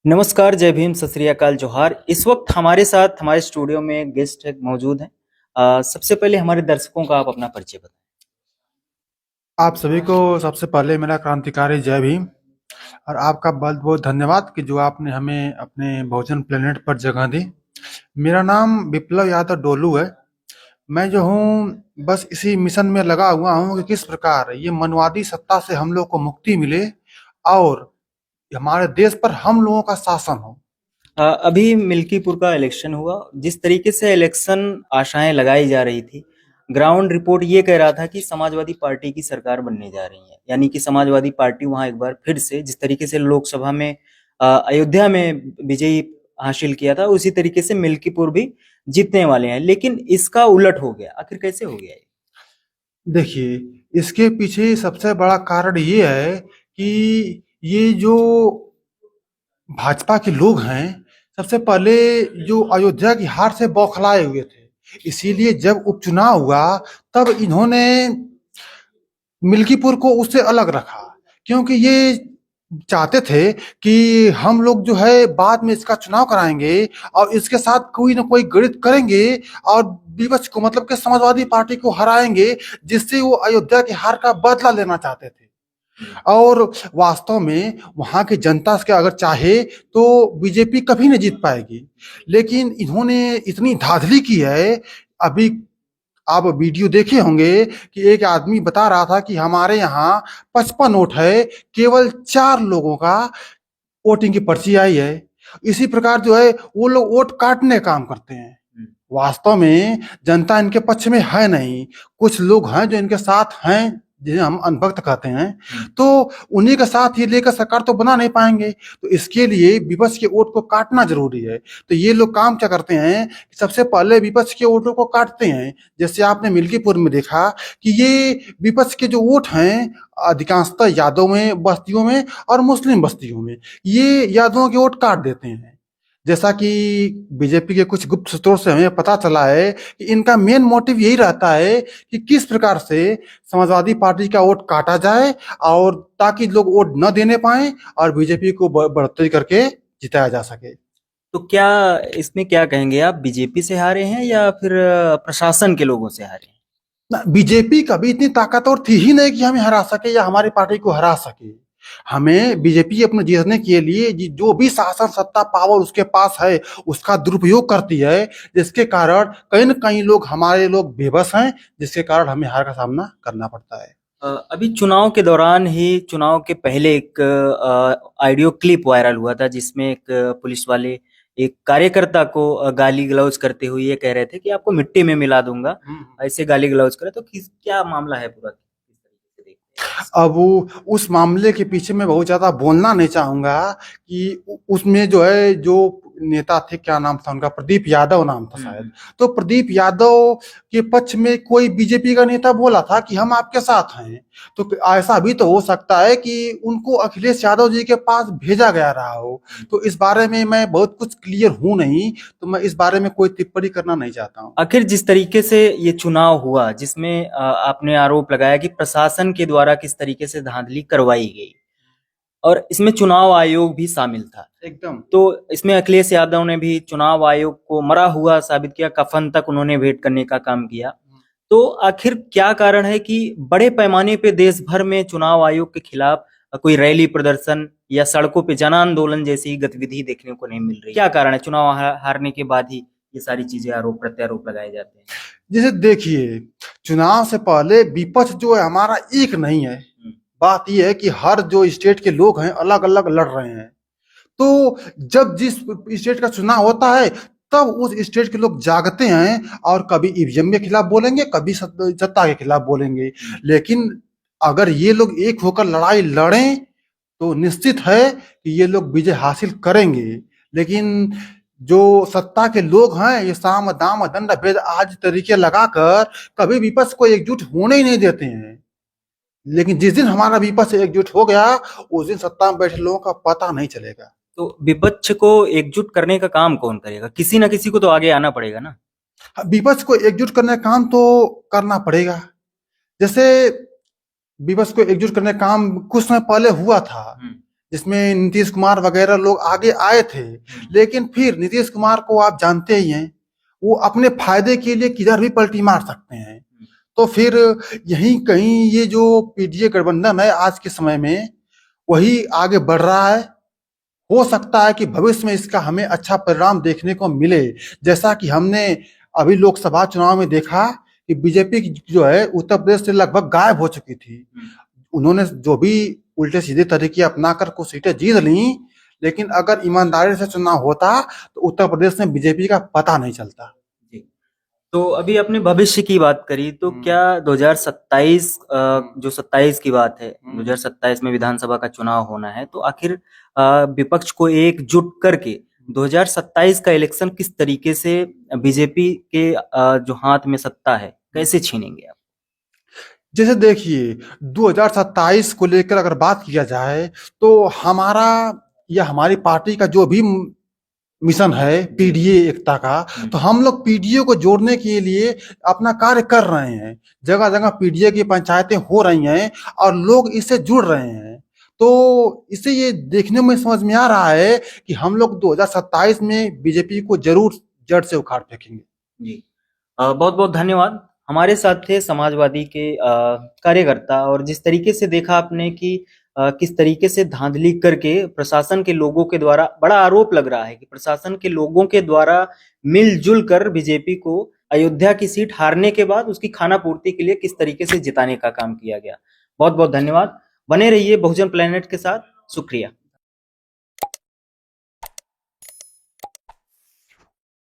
नमस्कार, जय भीम, सत श्री अकाल, जोहार। इस वक्त हमारे साथ हमारे स्टूडियो में गेस्ट मौजूद हैं। सबसे पहले हमारे दर्शकों का आप अपना परिचय बताएं। आप सभी को सबसे पहले मेरा क्रांतिकारी जय भीम। और आपका बहुत बहुत धन्यवाद कि जो आपने हमें अपने भोजन प्लेनेट पर जगह दी। मेरा नाम विप्लव यादव डोलू है। मैं जो हूँ बस इसी मिशन में लगा हुआ हूँ कि किस प्रकार ये मनवादी सत्ता से हम लोग को मुक्ति मिले और हमारे देश पर हम लोगों का शासन हो। अभी मिल्कीपुर का इलेक्शन हुआ। जिस तरीके से इलेक्शन आशाएं लगाई जा रही थी, ग्राउंड रिपोर्ट ये कह रहा था कि समाजवादी पार्टी की सरकार बनने जा रही है, यानी कि समाजवादी पार्टी वहां एक बार फिर से जिस तरीके से लोकसभा में अयोध्या में विजयी हासिल किया था, उसी तरीके से मिल्कीपुर भी जीतने वाले हैं। लेकिन इसका उलट हो गया। आखिर कैसे हो गया ये? देखिए, इसके पीछे सबसे बड़ा कारण ये है कि ये जो भाजपा के लोग हैं, सबसे पहले जो अयोध्या की हार से बौखलाए हुए थे। इसीलिए जब उपचुनाव हुआ तब इन्होंने मिल्कीपुर को उससे अलग रखा, क्योंकि ये चाहते थे कि हम लोग जो है बाद में इसका चुनाव कराएंगे और इसके साथ कोई ना कोई गणित करेंगे और विपक्ष को मतलब कि समाजवादी पार्टी को हराएंगे, जिससे वो अयोध्या की हार का बदला लेना चाहते थे। और वास्तव में वहां की जनता से अगर चाहे तो बीजेपी कभी नहीं जीत पाएगी। लेकिन इन्होंने इतनी धांधली की है। अभी आप वीडियो देखे होंगे कि एक आदमी बता रहा था कि हमारे यहाँ 55 वोट है, केवल 4 लोगों का वोटिंग की पर्ची आई है। इसी प्रकार जो है वो लोग वोट काटने का काम करते हैं। वास्तव में जनता इनके पक्ष में है नहीं। कुछ लोग हैं जो इनके साथ हैं, जिन्हें हम अंधभक्त कहते हैं। तो उन्हीं के साथ ये लेकर सरकार तो बना नहीं पाएंगे। तो इसके लिए विपक्ष के वोट को काटना जरूरी है। तो ये लोग काम क्या करते हैं कि सबसे पहले विपक्ष के वोटों को काटते हैं। जैसे आपने मिल्कीपुर में देखा कि ये विपक्ष के जो वोट हैं अधिकांशतः यादव में बस्तियों में और मुस्लिम बस्तियों में, ये यादवों के वोट काट देते हैं। जैसा कि बीजेपी के कुछ गुप्त सूत्रों से हमें पता चला है कि इनका मेन मोटिव यही रहता है कि किस प्रकार से समाजवादी पार्टी का वोट काटा जाए और ताकि लोग वोट न देने पाए और बीजेपी को बढ़ोतरी करके जिताया जा सके। तो क्या इसमें क्या कहेंगे आप? बीजेपी से हारे हैं या फिर प्रशासन के लोगों से हारे हैं? बीजेपी कभी इतनी ताकतवर थी ही नहीं कि हमें हरा सके या हमारी पार्टी को हरा सके। हमें बीजेपी अपने जीतने के लिए जो भी शासन सत्ता पावर उसके पास है उसका दुरुपयोग करती है, जिसके कारण कहीं न कहीं लोग हमारे लोग बेबस हैं, जिसके कारण हमें हार का सामना करना पड़ता है। अभी चुनाव के दौरान ही, चुनाव के पहले एक ऑडियो क्लिप वायरल हुआ था जिसमें एक पुलिस वाले एक कार्यकर्ता को गाली गलौज करते हुए ये कह रहे थे कि आपको मिट्टी में मिला दूंगा, ऐसे गाली गलौज करे। तो क्या मामला है पूरा, किस तरीके से देखते हैं इसको? अब उस मामले के पीछे मैं बहुत ज्यादा बोलना नहीं चाहूंगा कि उसमें जो है जो नेता थे, क्या नाम था उनका, प्रदीप यादव नाम था शायद। तो प्रदीप यादव के पक्ष में कोई बीजेपी का नेता बोला था कि हम आपके साथ हैं। तो ऐसा भी तो हो सकता है कि उनको अखिलेश यादव जी के पास भेजा गया रहा हो। तो इस बारे में मैं बहुत कुछ क्लियर हूं नहीं, तो मैं इस बारे में कोई टिप्पणी करना नहीं चाहता हूँ। आखिर जिस तरीके से ये चुनाव हुआ, जिसमें आपने आरोप लगाया कि प्रशासन के द्वारा किस तरीके से धांधली करवाई गई, और इसमें चुनाव आयोग भी शामिल था एकदम। तो इसमें अखिलेश यादव ने भी चुनाव आयोग को मरा हुआ साबित किया, कफन तक उन्होंने भेंट करने का काम किया। तो आखिर क्या कारण है कि बड़े पैमाने पे देश भर में चुनाव आयोग के खिलाफ कोई रैली, प्रदर्शन या सड़कों पे जन आंदोलन जैसी गतिविधि देखने को नहीं मिल रही? क्या कारण है? चुनाव हारने के बाद ही ये सारी चीजें, आरोप प्रत्यारोप लगाए जाते हैं। जैसे देखिए, चुनाव से पहले विपक्ष जो है हमारा एक नहीं है। बात यह है कि हर जो स्टेट के लोग हैं अलग अलग लड़ रहे हैं। तो जब जिस स्टेट का चुनाव होता है तब उस स्टेट के लोग जागते हैं और कभी ईवीएम के खिलाफ बोलेंगे, कभी सत्ता के खिलाफ बोलेंगे। लेकिन अगर ये लोग एक होकर लड़ाई लड़ें तो निश्चित है कि ये लोग विजय हासिल करेंगे। लेकिन जो सत्ता के लोग हैं ये साम दाम दंड भेद आज तरीके लगाकर कभी विपक्ष को एकजुट होने ही नहीं देते हैं। लेकिन जिस दिन हमारा विपक्ष एकजुट हो गया उस दिन सत्ता में बैठे लोगों का पता नहीं चलेगा। तो विपक्ष को एकजुट करने का काम कौन करेगा? किसी ना किसी को तो आगे आना पड़ेगा ना। विपक्ष को एकजुट करने का काम तो करना पड़ेगा। जैसे विपक्ष को एकजुट करने का काम कुछ समय पहले हुआ था। जिसमें नीतीश कुमार वगैरह लोग आगे आए थे, लेकिन फिर नीतीश कुमार को आप जानते ही हैं, वो अपने फायदे के लिए किधर भी पलटी मार सकते हैं। तो फिर यहीं कहीं ये जो पीडीए गठबंधन है आज के समय में, वही आगे बढ़ रहा है। हो सकता है कि भविष्य में इसका हमें अच्छा परिणाम देखने को मिले, जैसा कि हमने अभी लोकसभा चुनाव में देखा कि बीजेपी जो है उत्तर प्रदेश से लगभग गायब हो चुकी थी। उन्होंने जो भी उल्टे सीधे तरीके अपनाकर कुछ सीटें जीत ली, लेकिन अगर ईमानदारी से चुनाव होता तो उत्तर प्रदेश में बीजेपी का पता नहीं चलता। जी। तो अभी आपने भविष्य की बात करी, तो क्या 2027 जो 27 की बात है, 2027 में विधानसभा का चुनाव होना है, तो आखिर विपक्ष को एकजुट करके 2027 का इलेक्शन किस तरीके से बीजेपी के जो हाथ में सत्ता है कैसे छीनेंगे आप? जैसे देखिए 2027 को लेकर अगर बात किया जाए, तो हमारा या हमारी पार्टी का जो भी मिशन है पीडीए एकता का, तो हम लोग पीडीए को जोड़ने के लिए अपना कार्य कर रहे हैं। जगह जगह पीडीए की पंचायतें हो रही हैं और लोग इससे जुड़ रहे हैं। तो इससे ये देखने में समझ में आ रहा है कि हम लोग 2027 में बीजेपी को जरूर जड़ से उखाड़ फेंकेंगे। जी। बहुत बहुत धन्यवाद। हमारे साथ थे समाजवादी के कार्यकर्ता, और जिस तरीके से देखा आपने कि किस तरीके से धांधली करके प्रशासन के लोगों के द्वारा, बड़ा आरोप लग रहा है कि प्रशासन के लोगों के द्वारा मिलजुल कर बीजेपी को अयोध्या की सीट हारने के बाद उसकी खाना पूर्ति के लिए किस तरीके से जिताने का काम किया गया। बहुत बहुत धन्यवाद। बने रहिए बहुजन प्लेनेट के साथ। शुक्रिया।